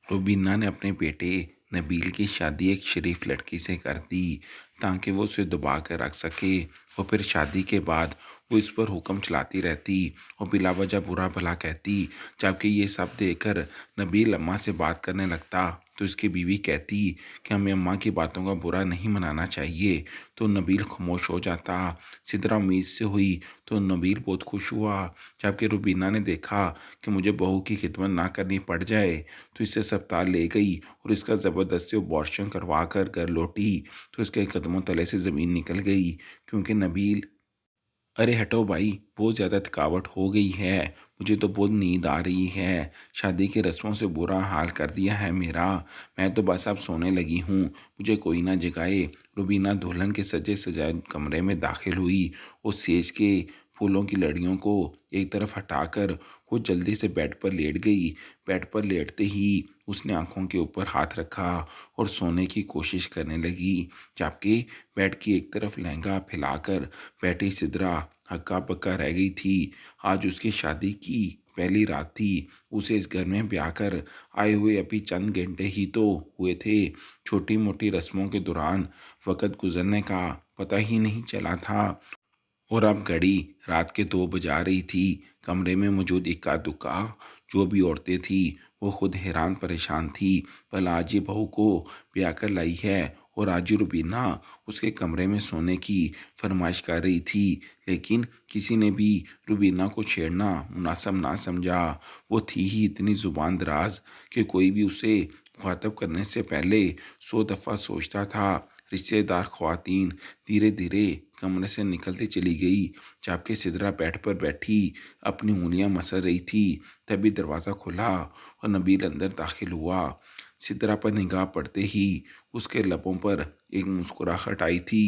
रुबीना ने अपने बेटे नबील की शादी एक शरीफ लड़की से कर दी ताकि वो उसे दबा कर रख सके और फिर शादी के बाद वो इस पर हुक्म चलाती रहती और बिला वजह बुरा भला कहती। जबकि ये सब देखकर नबील अम्मा से बात करने लगता तो इसकी बीवी कहती कि हमें अम्मा की बातों का बुरा नहीं मनाना चाहिए। तो नबील खामोश हो जाता। सिदरा उम्मीद से हुई तो नबील बहुत खुश हुआ। जबकि रुबीना ने देखा कि मुझे बहू की खिदमत ना करनी पड़ जाए तो इसे अस्पताल ले गई और इसका ज़बरदस्ती अबॉर्शन करवा कर घर लौटी तो इसके कदमों तले से ज़मीन निकल गई क्योंकि नबील। अरे हटो भाई, बहुत ज़्यादा थकावट हो गई है, मुझे तो बहुत नींद आ रही है। शादी की रस्मों से बुरा हाल कर दिया है मेरा। मैं तो बस अब सोने लगी हूँ, मुझे कोई ना जगाए। रुबीना दुल्हन के सजे सजाए कमरे में दाखिल हुई और सेज के फूलों की लड़ियों को एक तरफ हटाकर वो जल्दी से बेड पर लेट गई। बेड पर लेटते ही उसने आंखों के ऊपर हाथ रखा और सोने की कोशिश करने लगी। जबकि बेड की एक तरफ लहंगा फैलाकर बैठी सिदरा हक्का बक्का रह गई थी। आज उसकी शादी की पहली रात थी। उसे इस घर में ब्याह कर आए हुए अभी चंद घंटे ही तो हुए थे। छोटी मोटी रस्मों के दौरान वक़्त गुजरने का पता ही नहीं चला था और अब घड़ी रात के 2 बजा रही थी। कमरे में मौजूद इक्का दुक्का जो भी औरतें थी वो खुद हैरान परेशान थी। भला आज ये बहू को ब्याह कर लाई है और आज ही रुबीना उसके कमरे में सोने की फरमाइश कर रही थी। लेकिन किसी ने भी रुबीना को छेड़ना मुनासिब ना समझा। वो थी ही इतनी जुबान दराज कि कोई भी उसे मुखातब करने से पहले 100 दफ़ा सोचता था। रिश्तेदार ख्वातीन धीरे धीरे कमरे से निकलती चली गई। जबकि सिदरा बेड पर बैठी अपनी उंगलियां मसल रही थी। तभी दरवाज़ा खुला और नबील अंदर दाखिल हुआ। सिदरा पर निगाह पड़ते ही उसके लबों पर एक मुस्कुराहट आई थी।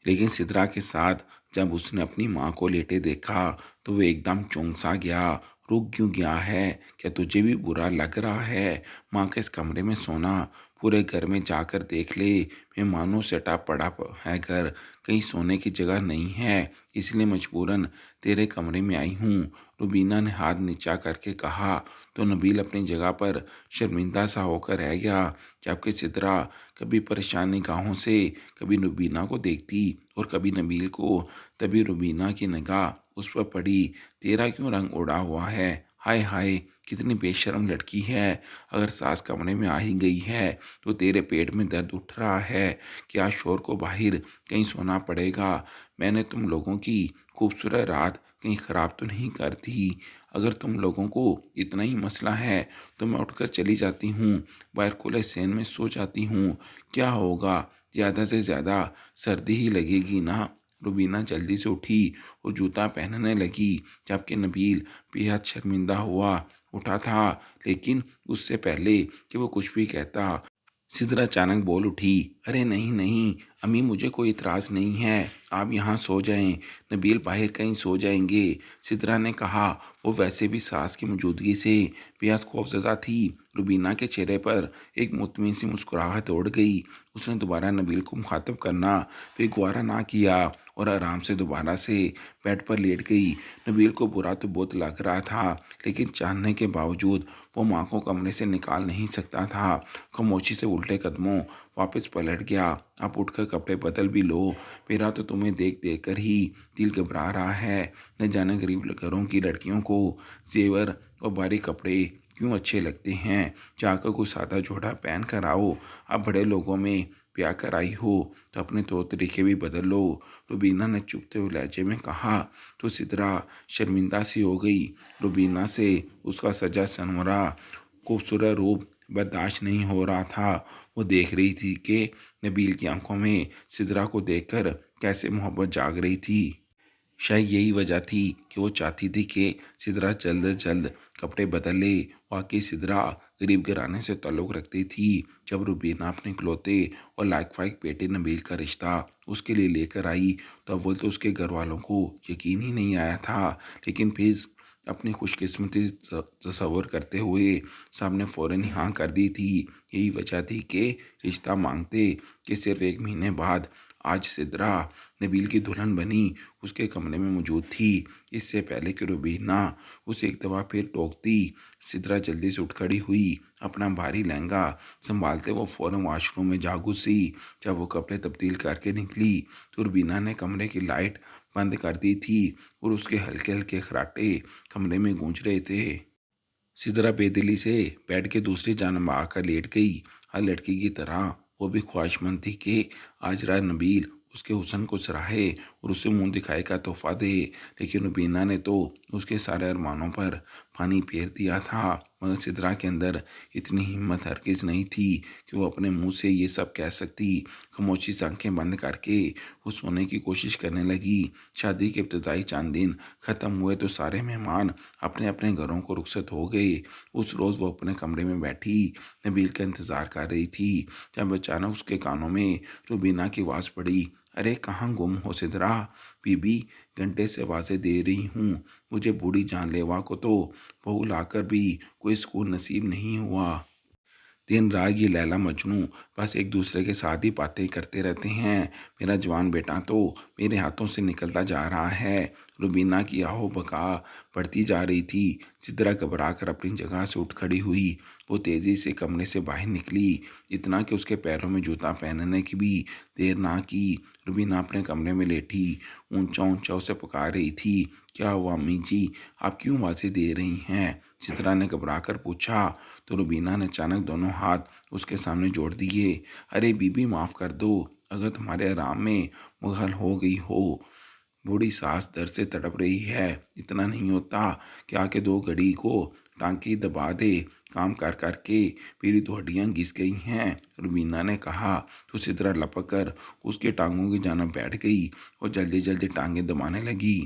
लेकिन सिदरा के साथ जब उसने अपनी माँ को लेटे देखा तो वो एकदम चौंक सा गया। रुक क्यों गया है? क्या तुझे भी बुरा लग रहा है माँ के इस कमरे में सोना? पूरे घर में जाकर देख ले, मेहमानों से सटा पड़ा है घर, कहीं सोने की जगह नहीं है, इसलिए मजबूरन तेरे कमरे में आई हूँ। रुबीना ने हाथ नीचा करके कहा तो नबील अपनी जगह पर शर्मिंदा सा होकर रह गया। जबकि सिदरा कभी परेशान निगाहों से कभी रुबीना को देखती और कभी नबील को। तभी रुबीना की निगाह उस पर पड़ी। तेरा क्यों रंग उड़ा हुआ है? हाय हाय, कितनी बेशर्म लड़की है। अगर सास कमरे में आ ही गई है तो तेरे पेट में दर्द उठ रहा है। क्या शोर को बाहर कहीं सोना पड़ेगा? मैंने तुम लोगों की खूबसूरत रात कहीं ख़राब तो नहीं कर दी? अगर तुम लोगों को इतना ही मसला है तो मैं उठकर चली जाती हूँ, बाहर खुले सहन में सो जाती हूँ। क्या होगा, ज़्यादा से ज़्यादा सर्दी ही लगेगी ना। रुबीना जल्दी से उठी और जूता पहनने लगी। जबकि नबील बेहद शर्मिंदा हुआ उठा था। लेकिन उससे पहले कि वो कुछ भी कहता सिदरा अचानक बोल उठी, अरे नहीं नहीं अम्मी, मुझे कोई इतराज़ नहीं है, आप यहाँ सो जाएं, नबील बाहर कहीं सो जाएंगे। सिदरा ने कहा। वो वैसे भी सास की मौजूदगी से बेहद खौफजदा थी। रुबीना के चेहरे पर एक मुतमिन सी मुस्कुराहट उड़ गई। उसने दोबारा नबील को मुखातब करना फिर गवारा ना किया और आराम से दोबारा से बेड पर लेट गई। नबील को बुरा तो बहुत लग रहा था, लेकिन चाहने के बावजूद वो माँ को कमरे से निकाल नहीं सकता था। खामोशी से उल्टे कदमों वापस पलट गया। आप उठकर कपड़े बदल भी लो, मेरा तो तुम्हें देख देख कर ही दिल घबरा रहा है। न जाने गरीब घरों की लड़कियों को जेवर और भारी कपड़े क्यों अच्छे लगते हैं। जाकर कोई सादा जोड़ा पहन कर आओ। अब बड़े लोगों में ब्याह कर आई हो तो अपने तौर तरीके भी बदल लो। रुबीना ने चुभते हुए लहजे में कहा तो सिदरा शर्मिंदा सी हो गई। रुबीना से उसका सजा सनवरा खूबसूरत रूप बर्दाश्त नहीं हो रहा था। वो देख रही थी कि नबील की आंखों में सिदरा को देखकर कैसे मोहब्बत जाग रही थी। शायद यही वजह थी कि वो चाहती थी कि सिदरा जल्द से जल्द कपड़े बदल ले। वाकई सिदरा गरीब घराने से ताल्लुक़ रखती थी। जब रुबीना अपने इकलौते और लायक फाइक बेटे नबील का रिश्ता उसके लिए लेकर आई तो अव्वल तो उसके घर वालों को यकीन ही नहीं आया था। लेकिन फिर अपनी खुशकिस्मती तसव्वुर करते हुए सामने फ़ौरन ही हाँ कर दी थी। यही वजह थी कि रिश्ता मांगते कि सिर्फ 1 महीने बाद आज सिद्रा नबील की दुल्हन बनी उसके कमरे में मौजूद थी। इससे पहले कि रुबीना उसे एक दफ़ा फिर टोकती, सिद्रा जल्दी से उठ खड़ी हुई। अपना भारी लहंगा संभालते वो फ़ौरन वॉशरूम में जा घुसी। जब वो कपड़े तब्दील करके निकली तो रुबीना ने कमरे की लाइट बंद कर दी थी और उसके हल्के हल्के खर्राटे कमरे में गूंज रहे थे। सिदरा बेदिली से बेड के दूसरी जानब आकर लेट गई। हर लड़की की तरह वो भी ख्वाहिशमंद थी कि आज रात नबील उसके हुस्न को सराहे और उसे मुंह दिखाए का तोहफा दे। लेकिन रुबीना ने तो उसके सारे अरमानों पर पानी फेर दिया था। मगर सिदरा के अंदर इतनी हिम्मत हरगिज़ नहीं थी कि वो अपने मुंह से ये सब कह सकती। खामोशी से आंखें बंद करके वो सोने की कोशिश करने लगी। शादी के इब्तदाई चंद दिन ख़त्म हुए तो सारे मेहमान अपने अपने घरों को रुखसत हो गए। उस रोज़ वो अपने कमरे में बैठी नबील का इंतज़ार कर रही थी जब अचानक उसके कानों में रुबीना की आवाज़ पड़ी, अरे कहाँ गुम हो सिदरा? बीबी घंटे से आवाज़ें दे रही हूँ, मुझे बूढ़ी जानलेवा को तो बहू लाकर भी कोई सुकून नसीब नहीं हुआ। दिन रात ये लैला मजनू बस एक दूसरे के साथ ही बातें करते रहते हैं। मेरा जवान बेटा तो मेरे हाथों से निकलता जा रहा है। रुबीना की आहो बका बढ़ती जा रही थी। सिद्रा घबरा कर अपनी जगह से उठ खड़ी हुई। वो तेज़ी से कमरे से बाहर निकली, इतना कि उसके पैरों में जूता पहनने की भी देर ना की। रुबीना अपने कमरे में लेटी ऊंचा ऊंचा उसे पुकार रही थी, क्या हुआ अम्मी जी, आप क्यों आवाज़ें दे रही हैं? सिद्रा ने घबरा कर पूछा तो रुबीना ने अचानक दोनों हाथ उसके सामने जोड़ दिए। अरे बीबी माफ़ कर दो, अगर तुम्हारे आराम में मुगल हो गई हो। बूढ़ी सास दर्द से तड़प रही है, इतना नहीं होता कि आके 2 घड़ी को टांकी दबा दे। काम कर कर के मेरी तो हड्डियाँ घिस गई हैं, रुबीना ने कहा। तो सिद्रा लपक कर उसके टांगों की जान बैठ गई और जल्दी जल्दी टांगें दबाने लगी।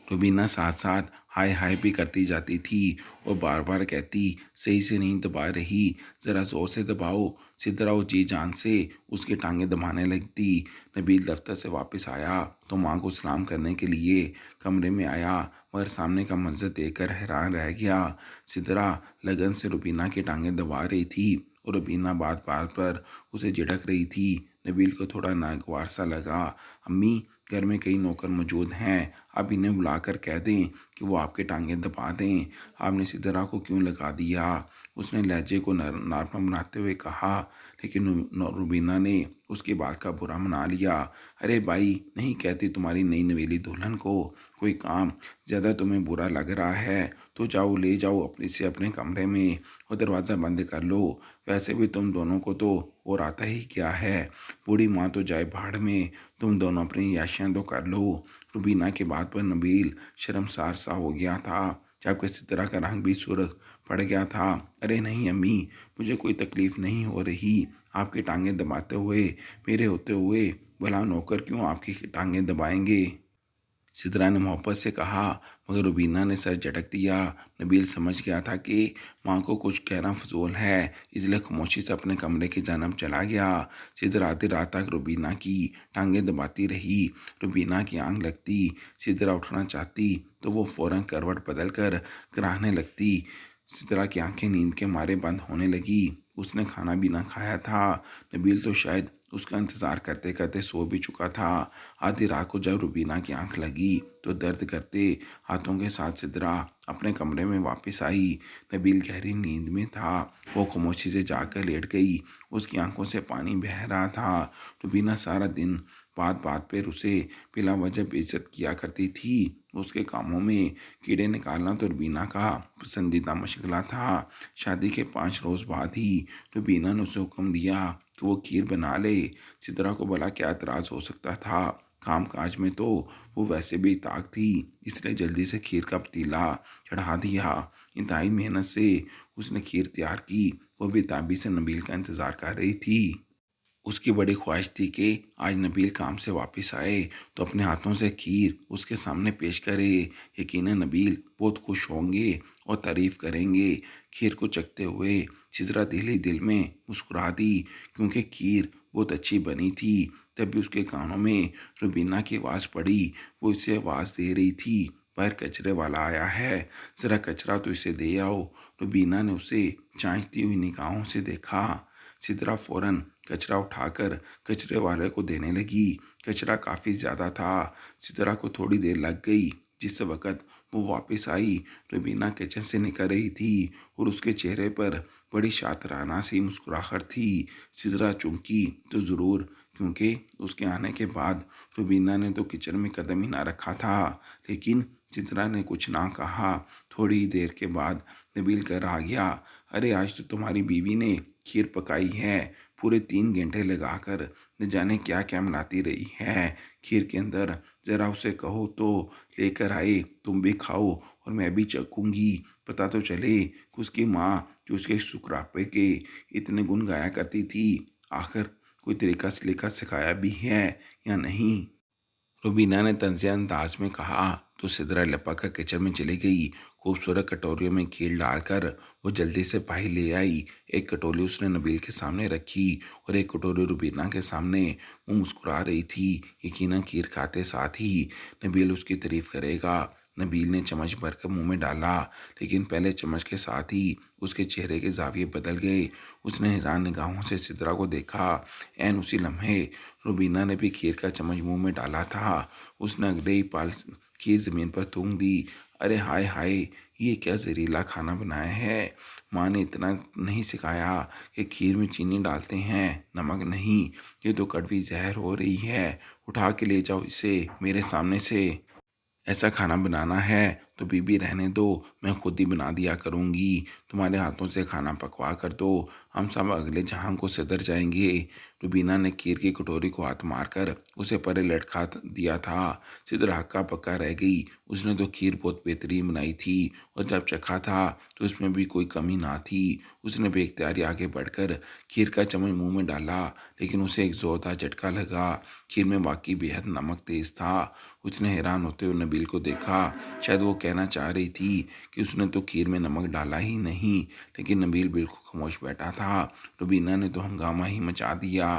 रुबीना साथ साथ हाय हाय भी करती जाती थी और बार बार कहती, सही से नहीं दबा रही, ज़रा ज़ोर से दबाओ। सिद्रा वो जी जान से उसकी टांगें दबाने लगती। नबील दफ्तर से वापस आया तो माँ को सलाम करने के लिए कमरे में आया, मगर सामने का मंजर देखकर हैरान रह गया। सिद्रा लगन से रुबीना की टांगें दबा रही थी और रुबीना बात बात पर उसे झिड़क रही थी। नबील को थोड़ा नागवार सा लगा। अम्मी घर में कई नौकर मौजूद हैं, आप इन्हें बुलाकर कह दें कि वो आपके टांगें दबा दें। आपने सिद्रा को क्यों लगा दिया? उसने लहजे को नॉर्मल बनाते हुए कहा। लेकिन रुबीना ने उसकी बात का बुरा मना लिया। अरे भाई, नहीं कहती तुम्हारी नई नवेली दुल्हन को कोई काम, ज़्यादा तुम्हें बुरा लग रहा है तो जाओ ले जाओ अपने से अपने कमरे में और दरवाज़ा बंद कर लो। वैसे भी तुम दोनों को तो और आता ही क्या है। बूढ़ी माँ तो जाए भाड़ में, तुम दोनों अपनी याशियाँ तो कर लो। रुबीना की बात पर नबील शर्मसार सा हो गया था, जबकि सिद्रा का रंग भी सुर्ख पड़ गया था। अरे नहीं अम्मी, मुझे कोई तकलीफ़ नहीं हो रही आपकी टांगें दबाते हुए। मेरे होते हुए भला नौकर क्यों आपकी टांगें दबाएंगे? सिद्रा ने मोहब्बत से कहा, मगर रुबीना ने सर झटक दिया। नबील समझ गया था कि माँ को कुछ कहना फजूल है, इसलिए खामोशी से अपने कमरे की जानब चला गया। सिद्रा आधी रात तक रुबीना की टांगें दबाती रही। रुबीना की आंख लगती, सिद्रा उठना चाहती तो वो फ़ौरन करवट बदल कर कराहने लगती। सिद्रा की आंखें नींद के मारे बंद होने लगी। उसने खाना भी ना खाया था। नबील तो शायद उसका इंतज़ार करते करते सो भी चुका था। आधी रात को जब रुबीना की आंख लगी तो दर्द करते हाथों के साथ सिद्रा अपने कमरे में वापस आई। नबील गहरी नींद में था। वो खामोशी से जाकर लेट गई। उसकी आंखों से पानी बह रहा था। रुबीना सारा दिन बात बात पर उसे बिला वजह बेइज्जत किया करती थी। उसके कामों में कीड़े निकालना तो रुबीना का पसंदीदा मशगला था। शादी के 5 रोज़ बाद ही रुबीना ने उसे हुक्म दिया कि वो खीर बना ले। सिद्रा को भला क्या एतराज़ हो सकता था? काम काज में तो वो वैसे भी ताक थी, इसलिए जल्दी से खीर का पतीला चढ़ा दिया। इंतहाई मेहनत से उसने खीर तैयार की। वो बेताबी से नबील का इंतज़ार कर रही थी। उसकी बड़ी ख्वाहिश थी कि आज नबील काम से वापस आए तो अपने हाथों से खीर उसके सामने पेश करे। यकीनन नबील बहुत खुश होंगे और तारीफ़ करेंगे। खीर को चखते हुए सिदरा दिल ही दिल में मुस्कुरा दी, क्योंकि खीर बहुत अच्छी बनी थी। तभी उसके कानों में रुबीना की आवाज़ पड़ी। वो इसे आवाज़ दे रही थी, बाहर कचरे वाला आया है, ज़रा कचरा तो इसे दे आओ। रुबीना ने उसे चाहती हुई निगाहों से देखा। सिदरा फौरन कचरा उठाकर कचरे वाले को देने लगी। कचरा काफ़ी ज़्यादा था। सिद्रा को थोड़ी देर लग गई। जिस वक़्त वो वापस आई, रुबीना किचन से निकल रही थी और उसके चेहरे पर बड़ी शातराना सी मुस्कुराहट थी। सिद्रा चौंकी तो ज़रूर, क्योंकि उसके आने के बाद रुबीना ने तो किचन में कदम ही ना रखा था। लेकिन सिद्रा ने कुछ ना कहा। थोड़ी देर के बाद नबील कर आ गया, अरे आज तो तुम्हारी बीवी ने खीर पकाई है। पूरे 3 घंटे लगाकर न जाने क्या क्या मिलाती रही है खीर के अंदर। ज़रा उसे कहो तो लेकर आए, तुम भी खाओ और मैं भी चखूंगी। पता तो चले कि उसकी माँ जो उसके सुकरापे के इतने गुण गाया करती थी, आखिर कोई तरीका सलीका सिखाया भी है या नहीं। रुबीना ने तंज़िया अंदाज में कहा तो सिदरा लपक कर किचन में चली गई। खूबसूरत कटोरियों में खीर डालकर वो जल्दी से पाही ले आई। एक कटोरी उसने नबील के सामने रखी और एक कटोरी रुबीना के सामने। वो मुस्कुरा रही थी। यकीनन खीर खाते साथ ही नबील उसकी तारीफ करेगा। नबील ने चम्मच भरकर मुंह में डाला, लेकिन पहले चम्मच के साथ ही उसके चेहरे के जाविये बदल गए। उसने हैरान निगाहों से सिदरा को देखा। एन उसी लम्हे रुबीना ने भी खीर का चम्मच मुंह में डाला था। उसने अगले ही पल खीर ज़मीन पर थूक दी। अरे हाय हाय, ये क्या जहरीला खाना बनाया है। माँ ने इतना नहीं सिखाया कि खीर में चीनी डालते हैं, नमक नहीं। ये तो कड़वी जहर हो रही है। उठा के ले जाओ इसे मेरे सामने से। ऐसा खाना बनाना है तो बीबी रहने दो, मैं खुद ही बना दिया करूँगी। तुम्हारे हाथों से खाना पकवा कर दो, हम सब अगले जहां को सदर जाएंगे। रुबीना ने खीर की कटोरी को हाथ मारकर उसे परे लटका दिया था। सिदरा हक्का पक्का रह गई। उसने तो खीर बहुत बेहतरीन बनाई थी और जब चखा था तो उसमें भी कोई कमी ना थी। उसने बेख्तियारी आगे बढ़कर खीर का चम्मच मुंह में डाला, लेकिन उसे एक जोरदार झटका लगा। खीर में वाकई बेहद नमक तेज था। उसने हैरान होते हुए नबील को देखा। शायद वो कहना चाह रही थी कि उसने तो खीर में नमक डाला ही नहीं, लेकिन नबील बिल्कुल खामोश बैठा था। रुबीना ने तो हंगामा ही मचा दिया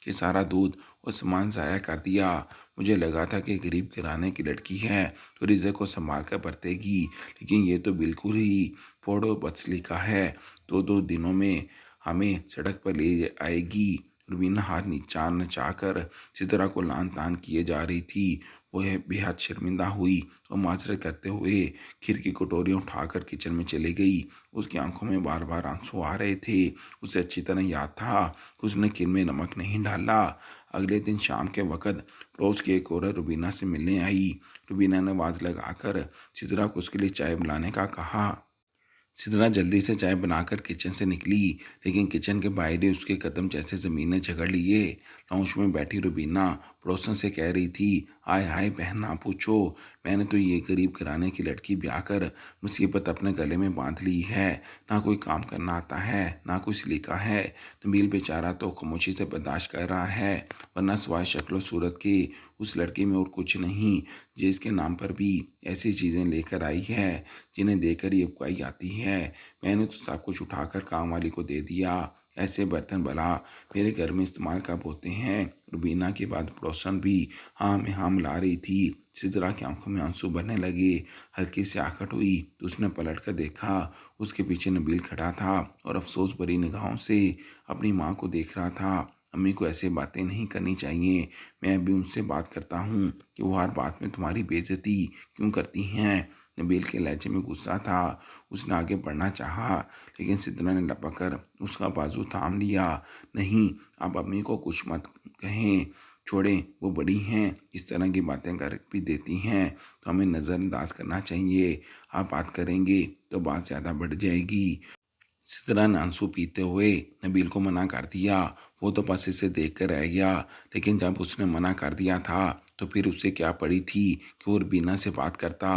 कि सारा दूध और सामान ज़ाया कर दिया। मुझे लगा था कि गरीब घराने की लड़की है तो रिज़्क़ को संभाल कर बरतेगी, लेकिन ये तो बिल्कुल ही फोड़ो पसली का है। 2-2 दिनों में हमें सड़क पर ले आएगी। रुबीना हाथ नीचा नचाकर सितरा को लान तान किए जा रही थी। वह बेहद शर्मिंदा हुई और माजरत करते हुए खीर की कटोरियाँ उठाकर किचन में चली गई। उसकी आंखों में बार बार आंसू आ रहे थे। उसे अच्छी तरह याद था कि उसने खीर में नमक नहीं डाला। अगले दिन शाम के वक़्त पड़ोस की एक औरत रुबीना से मिलने आई। रुबीना ने आवाज़ लगाकर सितरा को उसके लिए चाय बनाने का कहा। सिद्रा जल्दी से चाय बनाकर किचन से निकली, लेकिन किचन के बाहर ही उसके कदम जैसे ज़मीन ने झगड़ लिए। लाउंज में बैठी रुबीना पड़ोसन से कह रही थी, आय हाय बहन ना पूछो, मैंने तो ये गरीब घराने की लड़की ब्याह कर मुसीबत अपने गले में बांध ली है। ना कोई काम करना आता है, ना कोई सलीका है। नबील बेचारा तो खामोशी से बर्दाश्त कर रहा है, वरना सिवाय शक्ल सूरत के उस लड़की में और कुछ नहीं। जिसके नाम पर भी ऐसी चीज़ें लेकर आई है जिन्हें देकर ये उबकाई आती है। मैंने तो सब कुछ उठाकर काम वाली को दे दिया। ऐसे बर्तन भला मेरे घर में इस्तेमाल कब होते हैं। रुबीना के बाद पड़ोसन भी हाँ में हाँ मिला रही थी। सिदरा की आंखों में आंसू भरने लगे। हल्की सी आहट हुई तो उसने पलट कर देखा। उसके पीछे नबील खड़ा था और अफसोस भरी निगाहों से अपनी माँ को देख रहा था। अम्मी को ऐसे बातें नहीं करनी चाहिए। मैं अभी उनसे बात करता हूँ कि वो हर बात में तुम्हारी बेइज्जती क्यों करती हैं। नबील के लहजे में गुस्सा था। उसने आगे बढ़ना चाहा, लेकिन सिद्रा ने लपक कर उसका बाजू थाम लिया। नहीं, आप अम्मी को कुछ मत कहें, छोड़ें, वो बड़ी हैं, इस तरह की बातें कर भी देती हैं तो हमें नज़रअंदाज करना चाहिए। आप बात करेंगे तो बात ज़्यादा बढ़ जाएगी। सिद्रा ने आंसू पीते हुए नबील को मना कर दिया। वो तो बस इसे देख कर रह गया, लेकिन जब उसने मना कर दिया था तो फिर उससे क्या पड़ी थी कि वो रुबीना से बात करता।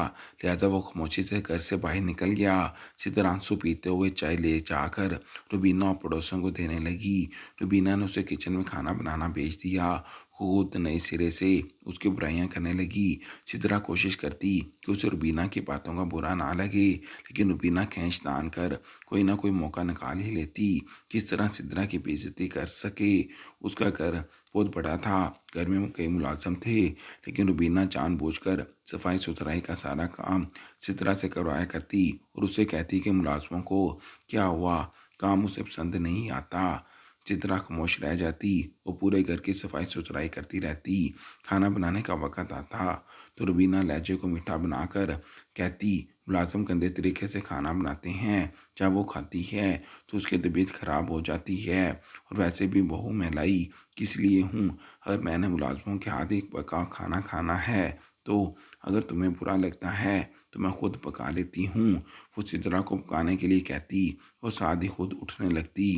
लिहाजा वो खामोशी से घर से बाहर निकल गया। सिद्रा आंसू पीते हुए चाय ले जाकर रुबीना और पड़ोसियों को देने लगी। रुबीना ने उसे किचन में खाना बनाना भेज दिया। खुद नए सिरे से उसकी बुराइयां करने लगी। सिद्रा कोशिश करती कि उसे रुबीना की बातों का बुरा ना लगे, लेकिन रुबीना खींच तान कर कोई ना कोई मौका निकाल ही लेती किस तरह सिद्रा की बेइज्जती कर सके। उसका घर बहुत बड़ा था, घर में कई मुलाजिम थे, लेकिन रुबीना जानबूझकर सफाई सुथराई का सारा काम सिद्रा से करवाया करती और उसे कहती कि मुलाजमों को क्या हुआ, काम उसे पसंद नहीं आता। चित्रा खामोश रह जाती। वो पूरे घर की सफाई सुथराई करती रहती। खाना बनाने का वक़्त आता तो रुबीना लहजे को मीठा बनाकर कहती, मुलाज़िम गंदे तरीके से खाना बनाते हैं। जब वो खाती है तो उसकी तबीयत ख़राब हो जाती है। और वैसे भी बहू मैं लाई किस लिए हूँ? अगर मैंने मुलाज़िमों के हाथ एक पका खाना खाना है तो अगर तुम्हें बुरा लगता है तो मैं खुद पका लेती हूँ। वो सिद्रा को पकाने के लिए कहती और साथ ही खुद उठने लगती।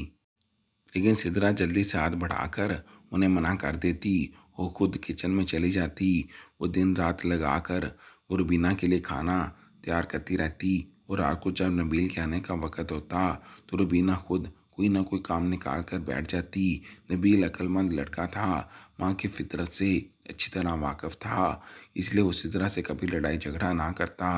लेकिन सिद्रा जल्दी से हाथ बढ़ाकर उन्हें मना कर देती। वो खुद किचन में चली जाती। वो दिन रात लगाकर वो रुबीना के लिए खाना तैयार करती रहती। और रात को जब नबील के आने का वक़्त होता तो रुबीना खुद कोई ना कोई काम निकाल कर बैठ जाती। नबील अक्लमंद लड़का था, माँ की फितरत से अच्छी तरह वाकिफ था, इसलिए वो सिद्रा से कभी लड़ाई झगड़ा ना करता।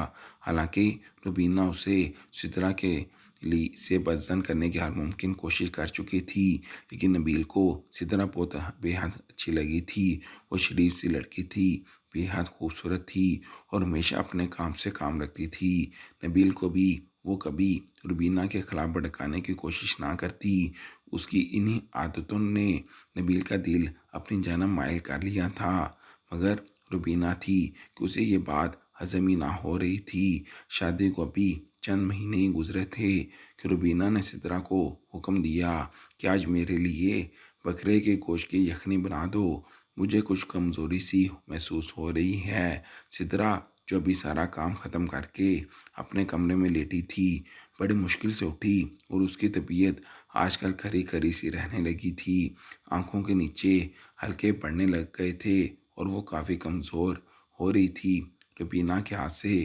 हालांकि रुबीना उसे सिद्रा के ली से बदजन करने की हर मुमकिन कोशिश कर चुकी थी। लेकिन नबील को सिद्रा बहुत बेहद अच्छी लगी थी। वो शरीफ सी लड़की थी, बेहद खूबसूरत थी और हमेशा अपने काम से काम रखती थी। नबील को भी वो कभी रुबीना के खिलाफ भड़काने की कोशिश ना करती। उसकी इन्हीं आदतों ने नबील का दिल अपनी जान मायल कर लिया था। मगर रुबीना थी कि उसे ये बात हजम ही ना हो रही थी। शादी को अभी चंद महीने ही गुजरे थे कि रुबीना ने सिद्रा को हुक्म दिया कि आज मेरे लिए बकरे के गोश्त की यखनी बना दो। मुझे कुछ कमज़ोरी सी महसूस हो रही है। सिद्रा जो अभी सारा काम ख़त्म करके अपने कमरे में लेटी थी, बड़ी मुश्किल से उठी और उसकी तबीयत आजकल खरी खरी सी रहने लगी थी। आंखों के नीचे हल्के पड़ने लग गए थे और वो काफ़ी कमज़ोर हो रही थी। रुबीना के हाथ से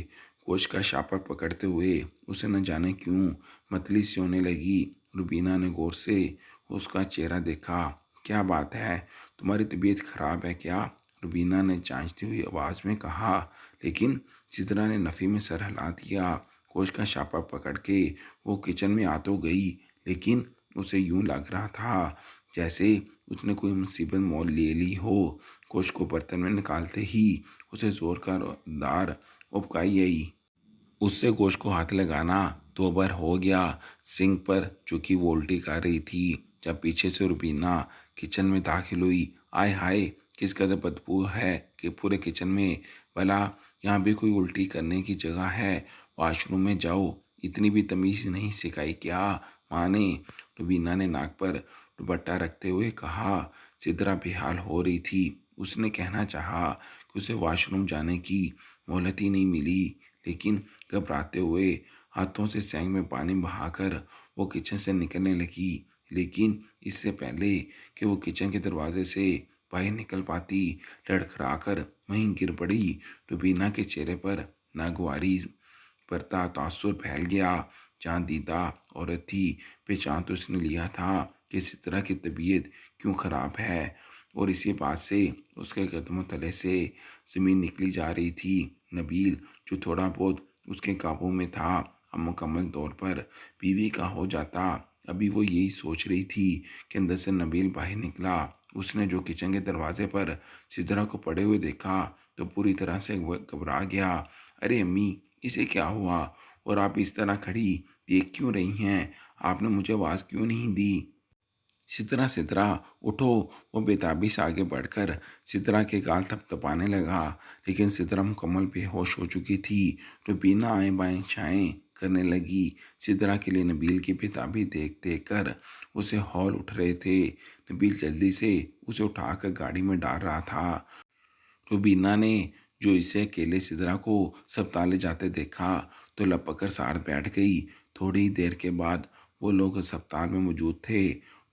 गोश्त का शापर पकड़ते हुए उसे न जाने क्यों मतली सी होने लगी। रुबीना ने गौर से उसका चेहरा देखा। क्या बात है, तुम्हारी तबीयत खराब है क्या? रुबीना ने जांचती हुई आवाज़ में कहा। लेकिन सिद्रा ने नफ़ी में सर हिला दिया। गोश्त का शापर पकड़ के वो किचन में आ तो गई, लेकिन उसे यूं लग रहा था जैसे उसने कोई मुसीबत मोल ले ली हो। गोश्त को बर्तन में निकालते ही उसे जोर का दार उबकाई आई। उससे गोश्त को हाथ लगाना दो बार हो गया। सिंक पर चूंकि वो उल्टी कर रही थी जब पीछे से रुबीना किचन में दाखिल हुई। आय हाय, किस कदर बदबू है कि पूरे किचन में। भला यहाँ भी कोई उल्टी करने की जगह है? वॉशरूम में जाओ। इतनी भी तमीज़ नहीं सिखाई क्या माँ ने? रुबीना ने नाक पर दुपट्टा रखते हुए कहा। सिद्रा बेहाल हो रही थी। उसने कहना चाहा कि उसे वॉशरूम जाने की मोहलत ही नहीं मिली, लेकिन घबराते हुए हाथों से सैंक में पानी बहाकर वो किचन से निकलने लगी। लेकिन इससे पहले कि वो किचन के दरवाजे से बाहर निकल पाती, लड़खड़ाकर वहीं गिर पड़ी। रुबीना के चेहरे पर नागवारी बरता तासुर फैल गया। जहाँ दीदा औरत थी, पहचान तो उसने लिया था कि इस तरह की तबीयत क्यों ख़राब है। और इसी बात से उसके कदमों तले से ज़मीन निकली जा रही थी। नबील जो थोड़ा बहुत उसके काबू में था, अब मुकम्मल तौर पर बीवी का हो जाता। अभी वो यही सोच रही थी कि अंदर से नबील बाहर निकला। उसने जो किचन के दरवाजे पर सिद्रा को पड़े हुए देखा तो पूरी तरह से घबरा गया। अरे अम्मी, इसे क्या हुआ? और आप इस तरह खड़ी देख क्यों रही हैं? आपने मुझे आवाज़ क्यों नहीं दी? सिद्रा सिद्रा उठो। वो बेताबी से आगे बढ़कर सिद्रा के गाल थपथपाने लगा। लेकिन सिद्रा मुकम्मल बेहोश हो चुकी थी। रुबीना आए बाएं छाएं करने लगी। सिद्रा के लिए नबील की बेताबी देख देख कर उसे हौल उठ रहे थे। नबील जल्दी से उसे उठाकर गाड़ी में डाल रहा था। रुबीना ने जो इसे अकेले सिद्रा को अस्पताल ले जाते देखा तो लपक कर साथ बैठ गई। थोड़ी ही देर के बाद वो लोग अस्पताल में मौजूद थे।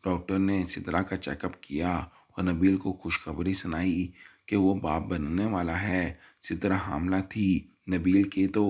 डॉक्टर ने सिद्रा का चेकअप किया और नबील को खुशखबरी सुनाई कि वो बाप बनने वाला है। सिद्रा हामला थी। नबील के तो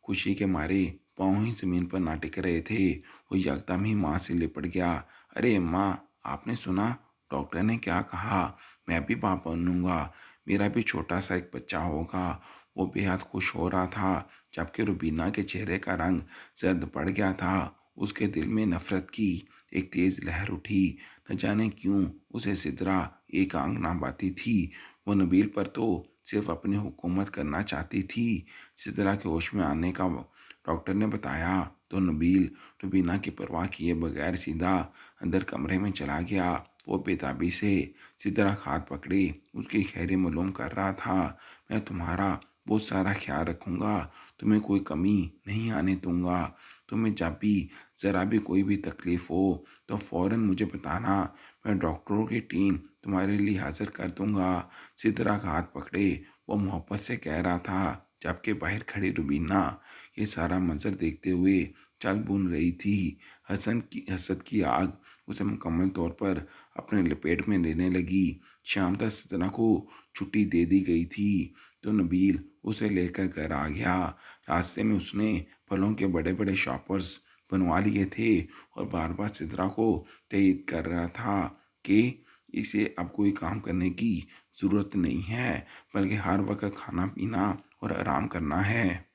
खुशी के मारे पाँव ही जमीन पर ना टिक रहे थे। वो यकदम ही माँ से लिपट गया। अरे माँ, आपने सुना डॉक्टर ने क्या कहा? मैं भी बाप बनूंगा, मेरा भी छोटा सा एक बच्चा होगा। वो बेहद खुश हो रहा था, जबकि रुबीना के चेहरे का रंग जर्द पड़ गया था। उसके दिल में नफरत की एक तेज लहर उठी। न जाने क्यों उसे सिद्रा एक आंग ना बाती थी। वो नबील पर तो सिर्फ अपनी हुकूमत करना चाहती थी। सिद्रा के होश में आने का डॉक्टर ने बताया तो नबील रुबीना की परवाह किए बगैर सीधा अंदर कमरे में चला गया। वो बेताबी से सिदरा का हाथ पकड़े उसकी खैर मालूम कर रहा था। मैं तुम्हारा बहुत सारा ख्याल रखूंगा, तुम्हें कोई कमी नहीं आने दूंगा। तुम्हें जब भी ज़रा भी कोई भी तकलीफ़ हो तो फ़ौरन मुझे बताना, मैं डॉक्टरों की टीम तुम्हारे लिए हाजिर कर दूंगा। सिदरा का हाथ पकड़े वो मोहब्बत से कह रहा था, जबकि बाहर खड़ी रुबीना ये सारा मंजर देखते हुए चल बुन रही थी। हसद की आग उसे मुकम्मल तौर पर अपने लपेट में लेने लगी। शाम तक सिदरा को छुट्टी दे दी गई थी तो नबील उसे लेकर घर आ गया। रास्ते में उसने फलों के बड़े बड़े शॉपर्स बनवा लिए थे और बार बार सिदरा को तेज कर रहा था कि इसे अब कोई काम करने की ज़रूरत नहीं है, बल्कि हर वक्त खाना पीना और आराम करना है।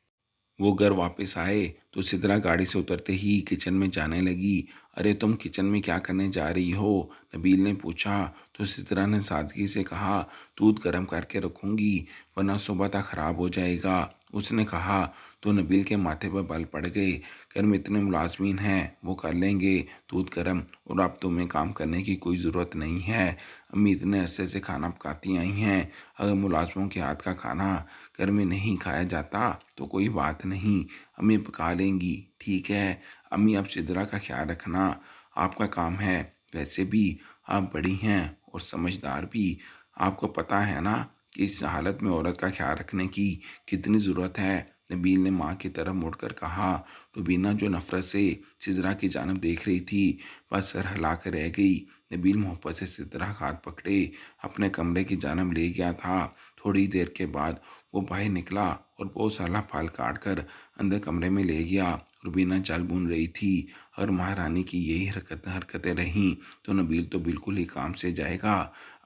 वो घर वापस आए तो सिद्रा गाड़ी से उतरते ही किचन में जाने लगी। अरे तुम किचन में क्या करने जा रही हो? नबील ने पूछा तो सिद्रा ने सादगी से कहा, दूध गर्म करके रखूंगी वरना सुबह तक खराब हो जाएगा। उसने कहा तो नबील के माथे पर बल पड़ गए। घर में इतने मुलाजमीन हैं, वो कर लेंगे दूध गर्म, और अब तुम्हें काम करने की कोई ज़रूरत नहीं है। अम्मी इतने अरसे से खाना पकाती आई हैं, अगर मुलाजमों के हाथ का खाना घर में नहीं खाया जाता तो कोई बात नहीं, अम्मी पका लेंगी। ठीक है अम्मी, अब सिदरा का ख्याल रखना आपका काम है। वैसे भी आप बड़ी हैं और समझदार भी, आपको पता है ना कि इस हालत में औरत का ख्याल रखने की कितनी ज़रूरत है। नबील ने माँ की तरफ मुड़कर कहा। रुबीना जो नफरत से सिदरा की जानब देख रही थी बस सर हिला कर रह गई। नबील मोहब्बत से सिदरा का हाथ पकड़े अपने कमरे की जानब ले गया था। थोड़ी देर के बाद वो बाहर निकला और बहुत सारा फल काट कर अंदर कमरे में ले गया। रुबीना चाल बुन रही थी और महारानी की यही हरकतें रहीं तो नबील तो बिल्कुल ही काम से जाएगा।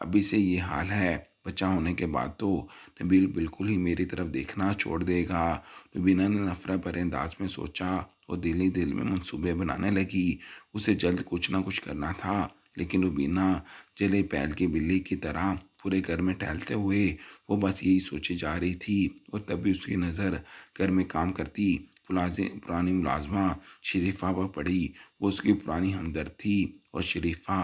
अभी से ये हाल है, बच्चा होने के बाद तो नबील बिल्कुल ही मेरी तरफ देखना छोड़ देगा। रुबीना ने नफरत भरे अंदाज में सोचा और दिल ही दिल में मंसूबे बनाने लगी। उसे जल्द कुछ ना कुछ करना था, लेकिन रुबीना जले बैल की बिल्ली की तरह पूरे घर में टहलते हुए वो बस यही सोचे जा रही थी। और तभी उसकी नज़र घर में काम करती पुरानी मुलाजमा शरीफा पर पड़ी। वो उसकी पुरानी हमदर्द थी और शरीफा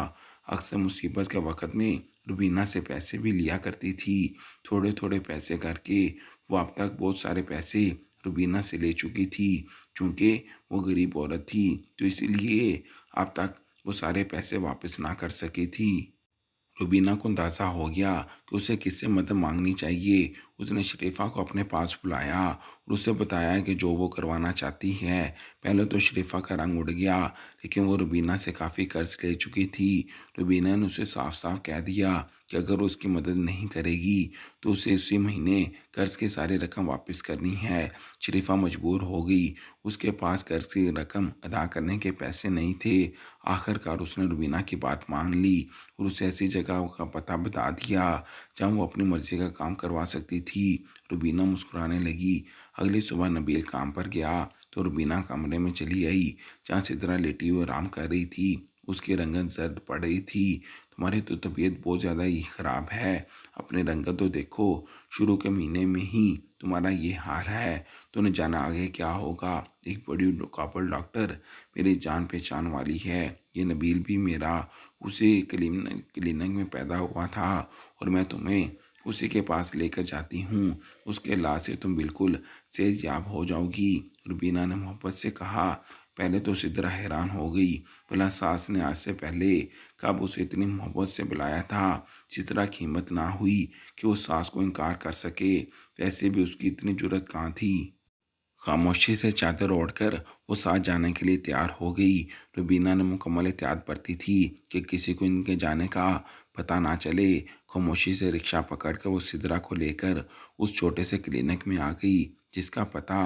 अक्सर मुसीबत के वक़्त में रुबीना से पैसे भी लिया करती थी। थोड़े थोड़े पैसे करके वो अब तक बहुत सारे पैसे रुबीना से ले चुकी थी। चूँकि वो गरीब औरत थी तो इसीलिए अब तक वो सारे पैसे वापस ना कर सकी थी। रुबीना को अंदाज़ा हो गया कि उसे किससे मदद मांगनी चाहिए। उसने शरीफा को अपने पास बुलाया और उसे बताया कि जो वो करवाना चाहती है। पहले तो शरीफा का रंग उड़ गया, लेकिन वो रुबीना से काफ़ी कर्ज ले चुकी थी। रुबीना ने उसे साफ साफ कह दिया कि अगर वो उसकी मदद नहीं करेगी तो उसे उसी महीने कर्ज की सारी रकम वापस करनी है। शरीफा मजबूर हो गई, उसके पास कर्ज की रकम अदा करने के पैसे नहीं थे। आखिरकार उसने रुबीना की बात मान ली और उसे ऐसी जगह का पता बता दिया जहाँ वो अपनी मर्जी का काम करवा सकती थी। रुबीना मुस्कुराने लगी। अगली सुबह नबील काम पर गया तो रुबीना कमरे में चली आई जहाँ सिदरा लेटी हुई आराम कर रही थी। उसकी रंगत जर्द पड़ रही थी। तुम्हारी तो तबीयत बहुत ज़्यादा ही ख़राब है, अपने रंगत तो देखो, शुरू के महीने में ही तुम्हारा ये हाल है, तो न जाना आगे क्या होगा। एक बड़ी काबल डॉक्टर मेरी जान पहचान वाली है, ये नबील भी मेरा उसी क्लिनिक में पैदा हुआ था और मैं तुम्हें उसी के पास लेकर जाती हूँ। उसके इलाज से तुम बिल्कुल सेहतयाब हो जाओगी। रुबीना ने मोहब्बत से कहा। पहले तो सिदरा हैरान हो गई, भला सास ने आज से पहले कब उसे इतनी मोहब्बत से बुलाया था। सिदरा की हिम्मत ना हुई कि वो सास को इनकार कर सके, वैसे भी उसकी इतनी जुर्रत कहाँ थी। खामोशी से चादर ओढ़कर वो साथ जाने के लिए तैयार हो गई। रुबीना ने मुकम्मल एहतियात बरती थी कि किसी को इनके जाने का पता ना चले। खामोशी से रिक्शा पकड़कर वो सिदरा को लेकर उस छोटे से क्लिनिक में आ गई जिसका पता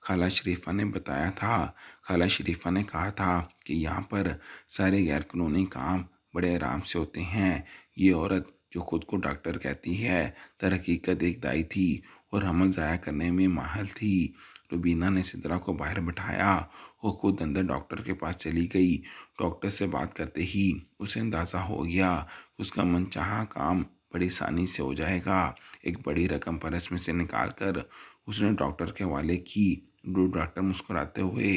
खाला शरीफा ने बताया था। खाला शरीफा ने कहा था कि यहाँ पर सारे गैर कानूनी काम बड़े आराम से होते हैं। ये औरत जो खुद को डॉक्टर कहती है दर हकीकत एक दाई थी और हमल ज़ाया करने में माहिर थी। रुबीना ने सिदरा को बाहर बिठाया और खुद अंदर डॉक्टर के पास चली गई। डॉक्टर से बात करते ही उसे अंदाज़ा हो गया उसका मनचाहा काम बड़ी आसानी से हो जाएगा। एक बड़ी रकम पर्स में से निकाल कर उसने डॉक्टर के हवाले की डॉक्टर मुस्कुराते हुए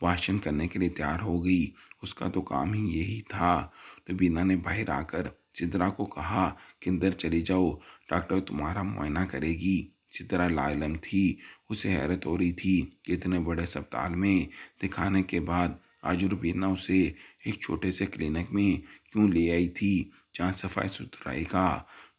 भाषण करने के लिए तैयार हो गई। उसका तो काम ही यही था। रुबीना ने बाहर आकर चित्रा को कहा कि अंदर चली जाओ, डॉक्टर तुम्हारा मुआयना करेगी। चित्रा लाइलम थी। उसे हैरत हो रही थी कि इतने बड़े अस्पताल में दिखाने के बाद आज रुबीना उसे एक छोटे से क्लिनिक में क्यों ले आई थी, जहाँ सफाई सुथराई का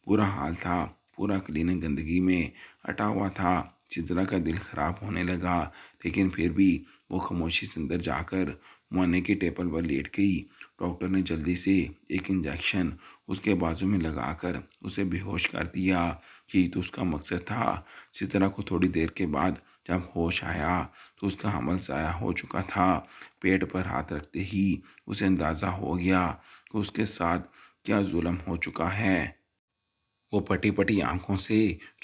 बुरा हाल था। पूरा क्लिनिक गंदगी में अटा हुआ था। चित्रा का दिल खराब होने लगा, लेकिन फिर भी वो खामोशी से अंदर जाकर मुआयने की टेबल पर लेट गई। डॉक्टर ने जल्दी से एक इंजेक्शन उसके बाजू में लगाकर उसे बेहोश कर दिया। यही तो उसका मकसद था। चित्रा को थोड़ी देर के बाद जब होश आया तो उसका हमल ज़ाया हो चुका था। पेट पर हाथ रखते ही उसे अंदाज़ा हो गया कि उसके साथ क्या जुल्म हो चुका है। वो पटी पटी आंखों से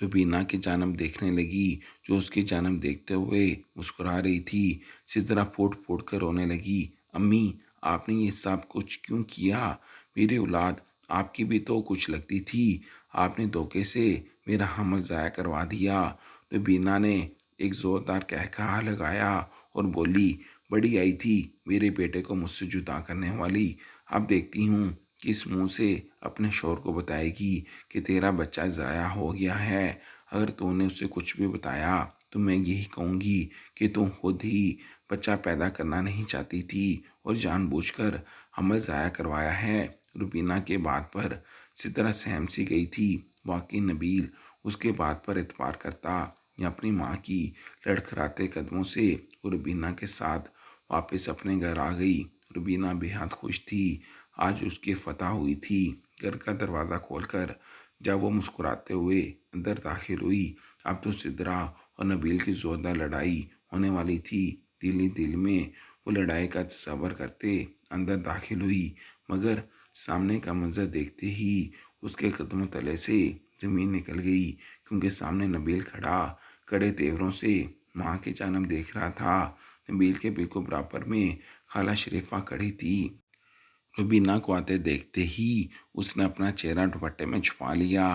रुबीना की जानब देखने लगी, जो उसकी जानब देखते हुए मुस्कुरा रही थी। सिदरा फूट फूट कर रोने लगी। अम्मी, आपने ये सब कुछ क्यों किया? मेरी औलाद आपकी भी तो कुछ लगती थी। आपने धोखे से मेरा हमल ज़ाया करवा दिया। रुबीना ने एक ज़ोरदार कहकहा लगाया और बोली, बड़ी आई थी मेरे बेटे को मुझसे जुदा करने वाली। अब देखती हूँ किस मुंह से अपने शौहर को बताएगी कि तेरा बच्चा ज़ाया हो गया है। अगर तूने उसे कुछ भी बताया तो मैं यही कहूँगी कि तू खुद ही बच्चा पैदा करना नहीं चाहती थी और जानबूझकर हमल ज़ाया करवाया है। रुबीना के बात पर सिदरा सहम सी गई थी। वाकई नबील उसके बात पर एतबार करता या अपनी माँ की लड़खड़ाते कदमों से रुबीना के साथ वापस अपने घर आ गई। रुबीना बेहद खुश थी। आज उसकी फतह हुई थी। घर का दरवाज़ा खोलकर जब वो मुस्कुराते हुए अंदर दाखिल हुई, अब तो सिदरा और नबील की जोरदार लड़ाई होने वाली थी। दिल ही दिल में वो लड़ाई का तस्वर करते अंदर दाखिल हुई, मगर सामने का मंजर देखते ही उसके कदमों तले से ज़मीन निकल गई, क्योंकि सामने नबील खड़ा कड़े तेवरों से माँ की जानब देख रहा था। नबील के बिल्कुल बराबर में खाला शरीफा खड़ी थी। रुबीना को आते देखते ही उसने अपना चेहरा दुपट्टे में छुपा लिया।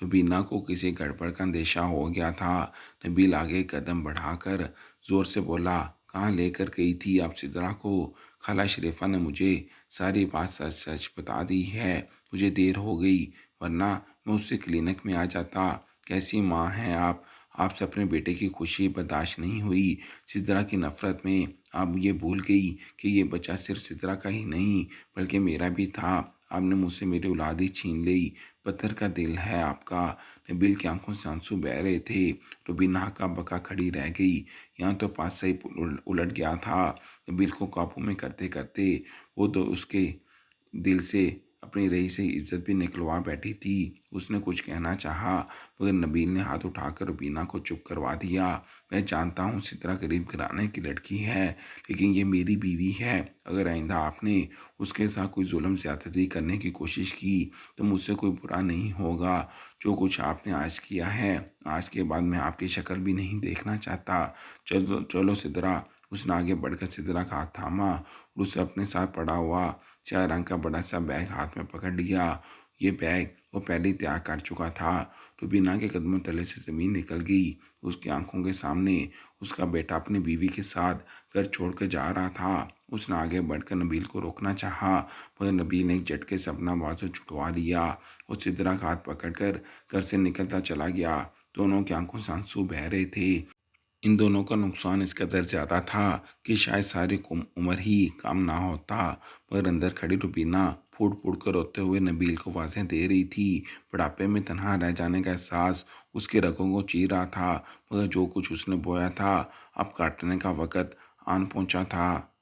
रुबीना को किसी गड़बड़ का अंदेशा हो गया था। नबील आगे कदम बढ़ाकर जोर से बोला, कहाँ लेकर गई थी आप सिदरा को? खाला शरीफा ने मुझे सारी बात सच सच बता दी है। मुझे देर हो गई, वरना मैं उससे क्लिनिक में आ जाता। कैसी माँ हैं आप? आपसे अपने बेटे की खुशी बर्दाश्त नहीं हुई। सिदरा की नफरत में आप ये भूल गई कि ये बच्चा सिर्फ सिदरा का ही नहीं बल्कि मेरा भी था। आपने मुझसे मेरी औलाद ही छीन ली। पत्थर का दिल है आपका। नबील की आंखों से आंसू बह रहे थे। रुबीना हक्का बक्का खड़ी रह गई। यहाँ तो पास से ही उलट गया था। नबील को काबू में करते करते वो तो उसके दिल से अपनी रही से इज्जत भी निकलवा बैठी थी। उसने कुछ कहना चाहा, मगर नबील ने हाथ उठाकर रुबीना को चुप करवा दिया। मैं जानता हूँ सितरा गरीब घराने की लड़की है, लेकिन ये मेरी बीवी है। अगर आइंदा आपने उसके साथ कोई जुल्म ज्यादती करने की कोशिश की तो मुझसे कोई बुरा नहीं होगा। जो कुछ आपने आज किया है, आज के बाद मैं आपकी शक्ल भी नहीं देखना चाहता। चलो चलो सिदरा। उसने आगे बढ़कर सिदरा का हाथ थामा और उसे अपने साथ पड़ा हुआ चार रंग का बड़ा सा बैग हाथ में पकड़ लिया। ये बैग वो पहले ही तैयार कर चुका था। तो बिना के कदमों तले से जमीन निकल गई। उसकी आंखों के सामने उसका बेटा अपनी बीवी के साथ घर छोड़कर जा रहा था। उसने आगे बढ़कर नबील को रोकना चाहा, मगर नबील ने एक झटके से अपना बाजू छुटवा लिया और सिदरा का हाथ पकड़कर घर से निकलता चला गया। दोनों की आंखों से आंसू बह रहे थे। इन दोनों का नुकसान इस कदर ज़्यादा था कि शायद सारी उम्र ही काम ना होता। मगर अंदर खड़ी रुबीना फूट फूट कर रोते हुए नबील को आवाज़ें दे रही थी। बुढ़ापे में तनहा रह जाने का एहसास उसके रगों को चीर रहा था, मगर जो कुछ उसने बोया था अब काटने का वक़्त आन पहुंचा था।